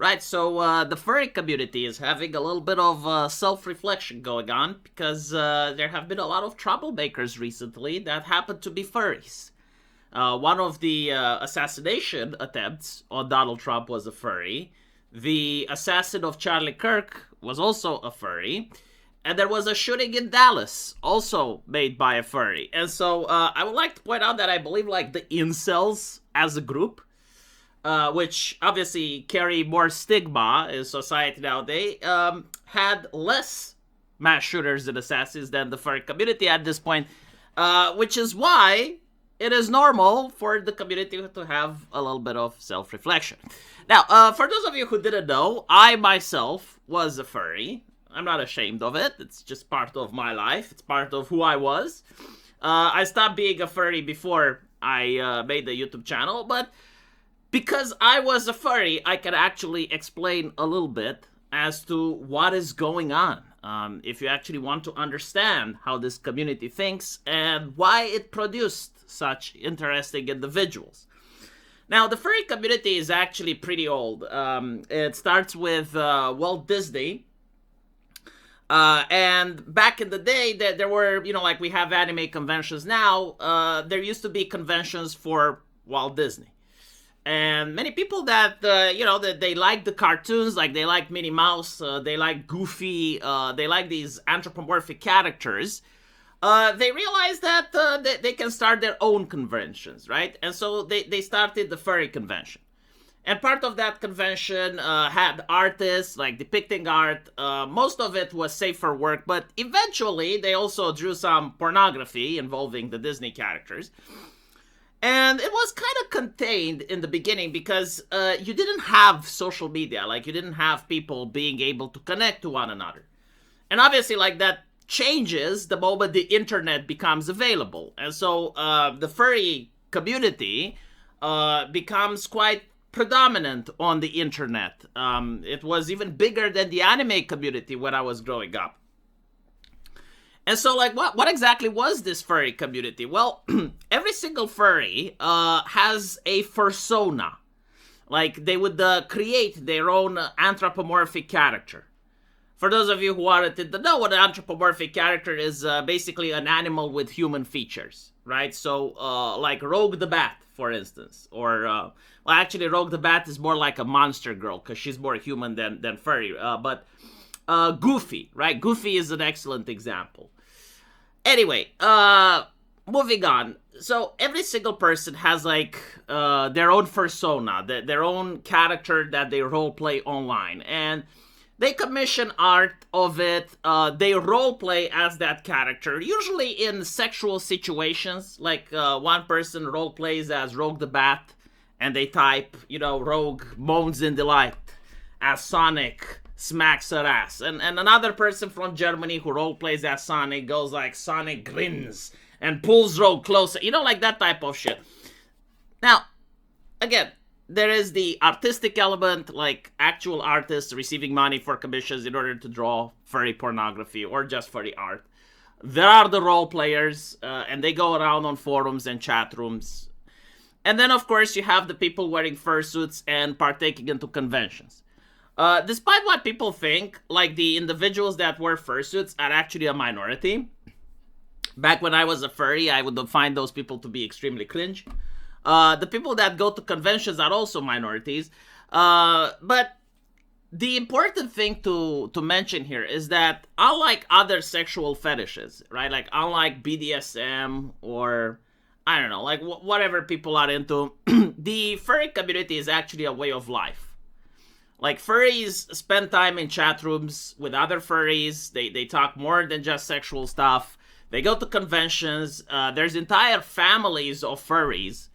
Right, so the furry community is having a little bit of self-reflection going on because there have been a lot of troublemakers recently that happen to be furries. One of the assassination attempts on Donald Trump was a furry. The assassin of Charlie Kirk was also a furry. And there was a shooting in Dallas, also made by a furry. And so I would like to point out that I believe like the incels as a group, which obviously carry more stigma in society nowadays, had less mass shooters and assassins than the furry community at this point, which is why it is normal for the community to have a little bit of self-reflection. Now, for those of you who didn't know, I myself was a furry. I'm not ashamed of it. It's just part of my life. It's part of who I was. I stopped being a furry before I made the YouTube channel, but because I was a furry, I can actually explain a little bit as to what is going on. If you actually want to understand how this community thinks and why it produced such interesting individuals. Now, the furry community is actually pretty old. It starts with Walt Disney. And back in the day, there were, like we have anime conventions now, there used to be conventions for Walt Disney. And many people that, that they like the cartoons, like they like Minnie Mouse, they like Goofy, they like these anthropomorphic characters, they realized that they can start their own conventions, right? And so they started the furry convention. And part of that convention had artists, like depicting art. Most of it was safe for work, but eventually they also drew some pornography involving the Disney characters. And it was kind of contained in the beginning because you didn't have social media. Like, you didn't have people being able to connect to one another. And obviously, like, that changes the moment the internet becomes available. And so the furry community becomes quite predominant on the internet. It was even bigger than the anime community when I was growing up. And so, like, what exactly was this furry community? Well, every single furry has a fursona. Like, they would create their own anthropomorphic character. For those of you who aren't in the know, what an anthropomorphic character is basically an animal with human features, right? So, like Rogue the Bat, for instance. Or, well, actually, Rogue the Bat is more like a monster girl, because she's more human than furry. But Goofy, right? Goofy is an excellent example. Anyway, moving on. So every single person has like their own persona, their own character that they roleplay online, and they commission art of it. They roleplay as that character, usually in sexual situations. Like one person roleplays as Rogue the Bat, and they type, Rogue moans in delight as Sonic smacks her ass. And another person from Germany who roleplays as Sonic goes like, Sonic grins and pulls Rogue closer. Like that type of shit. Now, again, there is the artistic element, like actual artists receiving money for commissions in order to draw furry pornography or just furry art. There are the role players, and they go around on forums and chat rooms. And then, of course, you have the people wearing fursuits and partaking into conventions. Despite what people think, like the individuals that wear fursuits are actually a minority. Back when I was a furry, I would find those people to be extremely cringe. The people that go to conventions are also minorities. But the important thing to mention here is that unlike other sexual fetishes, right? Like unlike BDSM or, I don't know, like whatever people are into, the furry community is actually a way of life. Like, furries spend time in chat rooms with other furries. They talk more than just sexual stuff. They go to conventions. There's entire families of furries.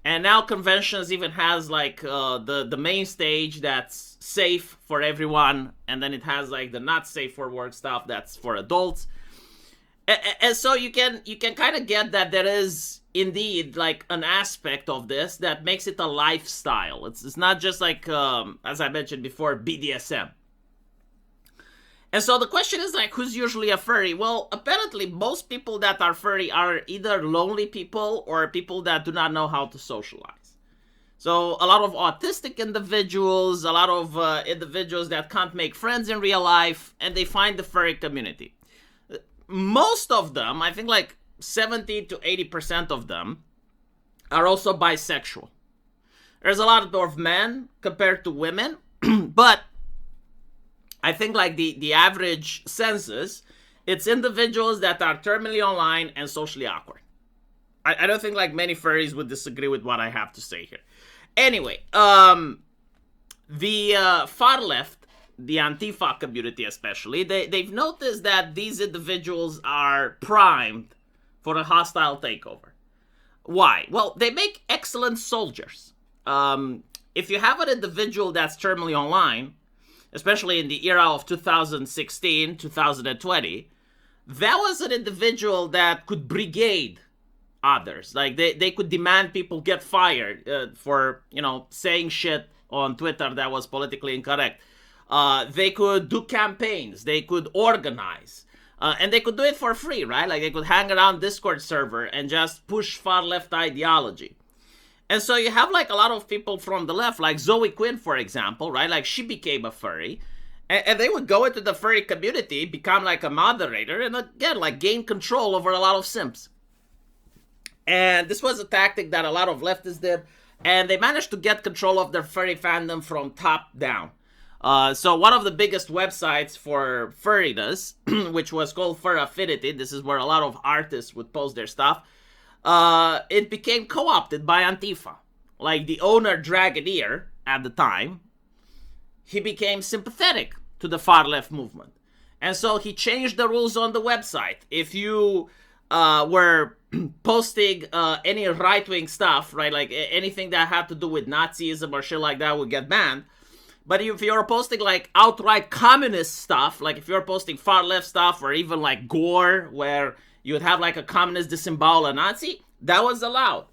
And now conventions even has, like, the main stage that's safe for everyone. And then it has, like, the not safe for work stuff that's for adults. And so you can kind of get that there is indeed like an aspect of this that makes it a lifestyle. It's not just like, as I mentioned before, BDSM. And so the question is like, who's usually a furry? Well, apparently most people that are furry are either lonely people or people that do not know how to socialize. So a lot of autistic individuals, a lot of individuals that can't make friends in real life, and they find the furry community. Most of them, I think like 70 to 80% of them, are also bisexual. There's a lot of men compared to women, but I think like the average census, it's individuals that are terminally online and socially awkward. I don't think like many furries would disagree with what I have to say here. Anyway, the far left, the Antifa community especially, they've noticed that these individuals are primed for a hostile takeover. Why? Well, they make excellent soldiers. If you have an individual that's terminally online, especially in the era of 2016, 2020, that was an individual that could brigade others. Like, they could demand people get fired for, saying shit on Twitter that was politically incorrect. They could do campaigns. They could organize. And they could do it for free, right? Like, they could hang around Discord server and just push far-left ideology. And so you have, like, a lot of people from the left, like Zoe Quinn, for example, right? Like, she became a furry. And they would go into the furry community, become, like, a moderator, and again, like, gain control over a lot of simps. And this was a tactic that a lot of leftists did. And they managed to get control of their furry fandom from top down. So one of the biggest websites for furriness, which was called Fur Affinity, this is where a lot of artists would post their stuff, it became co-opted by Antifa. Like, the owner, Dragoneer, at the time, he became sympathetic to the far-left movement. And so he changed the rules on the website. If you were posting any right-wing stuff, right, like anything that had to do with Nazism or shit like that would get banned. But if you're posting, like, outright communist stuff, like if you're posting far-left stuff or even, like, gore, where you would have, like, a communist disembowel a Nazi, that was allowed.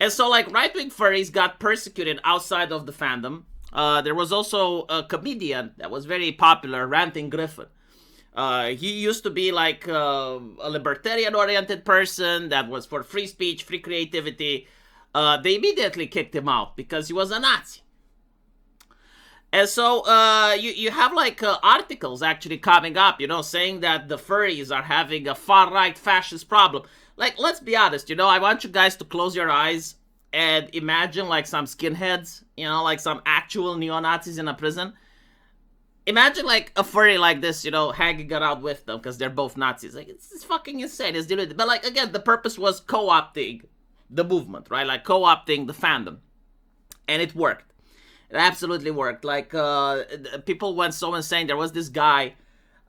And so, like, right-wing furries got persecuted outside of the fandom. There was also a comedian that was very popular, Ranting Griffin. He used to be, like, a libertarian-oriented person that was for free speech, free creativity. They immediately kicked him out because he was a Nazi. And so you have, like, articles actually coming up, saying that the furries are having a far-right fascist problem. Like, let's be honest, I want you guys to close your eyes and imagine, like, some skinheads, like some actual neo-Nazis in a prison. Imagine, like, a furry like this, hanging around with them because they're both Nazis. Like, it's fucking insane. It's deluded. But, like, again, the purpose was co-opting the movement, right? Like, co-opting the fandom. And it worked. It absolutely worked. Like, people went so insane. There was this guy,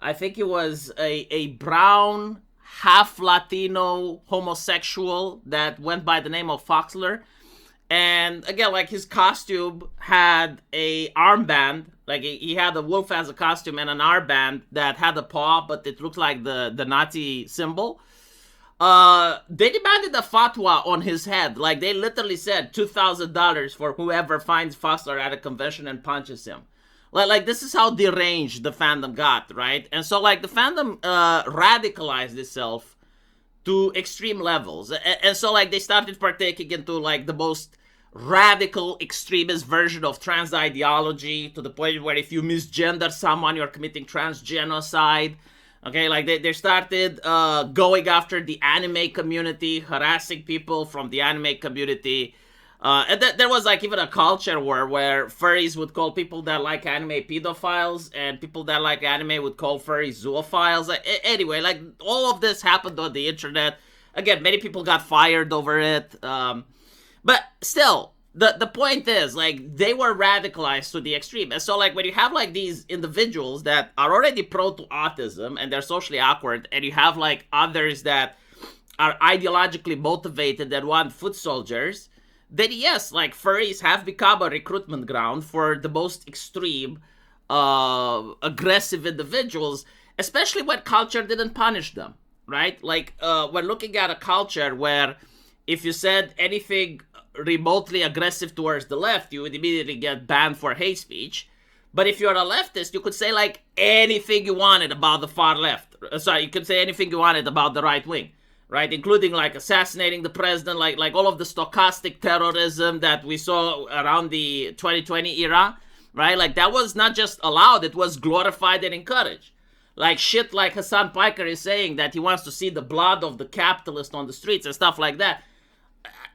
I think he was a brown, half Latino homosexual that went by the name of Foxler. And again, like, his costume had a armband. Like, he had a wolf as a costume and an armband that had a paw, but it looked like the Nazi symbol. They demanded a fatwa on his head. Like, they literally said $2,000 for whoever finds Foxler at a convention and punches him. Like, this is how deranged the fandom got, right? And so, like, the fandom radicalized itself to extreme levels. And so, like, they started partaking into, like, the most radical extremist version of trans ideology, to the point where if you misgender someone, you're committing trans genocide. Okay, like, they started going after the anime community, harassing people from the anime community. And there was, like, even a culture war where furries would call people that like anime pedophiles, and people that like anime would call furries zoophiles. Like, anyway, like, all of this happened on the internet. Again, many people got fired over it. But still, the point is, like, they were radicalized to the extreme. And so, like, when you have, like, these individuals that are already prone to autism and they're socially awkward, and you have, like, others that are ideologically motivated and want foot soldiers, then yes, like, furries have become a recruitment ground for the most extreme, aggressive individuals, especially when culture didn't punish them, right? Like, we're looking at a culture where if you said anything remotely aggressive towards the left, you would immediately get banned for hate speech. But if you're a leftist, you could say, like, anything you wanted about the far left. Sorry, you could say anything you wanted about the right wing. right? Including like assassinating the president, like all of the stochastic terrorism that we saw around the 2020 era, right? Like that was not just allowed, it was glorified and encouraged. Like shit like Hassan Piker is saying that he wants to see the blood of the capitalist on the streets and stuff like that.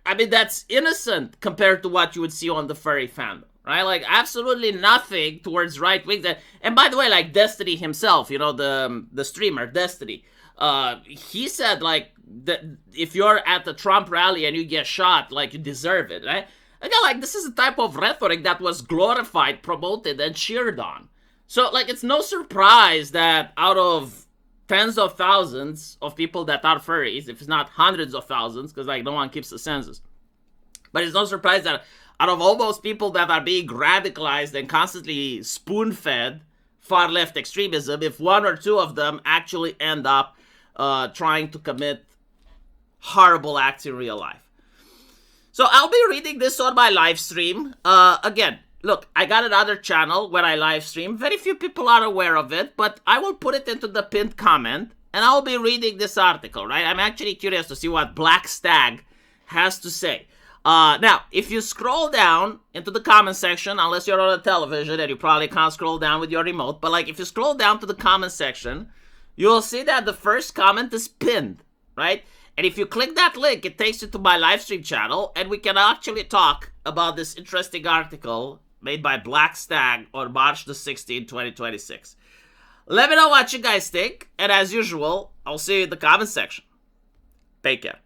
I mean, that's innocent compared to what you would see on the furry fandom, right? Like, absolutely nothing towards right wing. And by the way, like Destiny himself, you know, the streamer Destiny, he said like that if you're at the Trump rally and you get shot, like you deserve it, right? Again, like this is a type of rhetoric that was glorified, promoted, and cheered on. So, like, it's no surprise that out of tens of thousands of people that are furries, if it's not hundreds of thousands, because like no one keeps the census, but it's no surprise that out of all those people that are being radicalized and constantly spoon-fed far left extremism, if one or two of them actually end up trying to commit horrible acts in real life. So I'll be reading this on my live stream. Again, look, I got another channel where I live stream. Very few people are aware of it, but I will put it into the pinned comment, and I'll be reading this article, right? I'm actually curious to see what Black Stag has to say. Now, if you scroll down into the comment section, unless you're on a television, and you probably can't scroll down with your remote, but like if you scroll down to the comment section, you'll see that the first comment is pinned, right? And if you click that link, it takes you to my live stream channel, and we can actually talk about this interesting article made by Black Stag on March the 16th, 2026. Let me know what you guys think, and as usual, I'll see you in the comment section. Take care.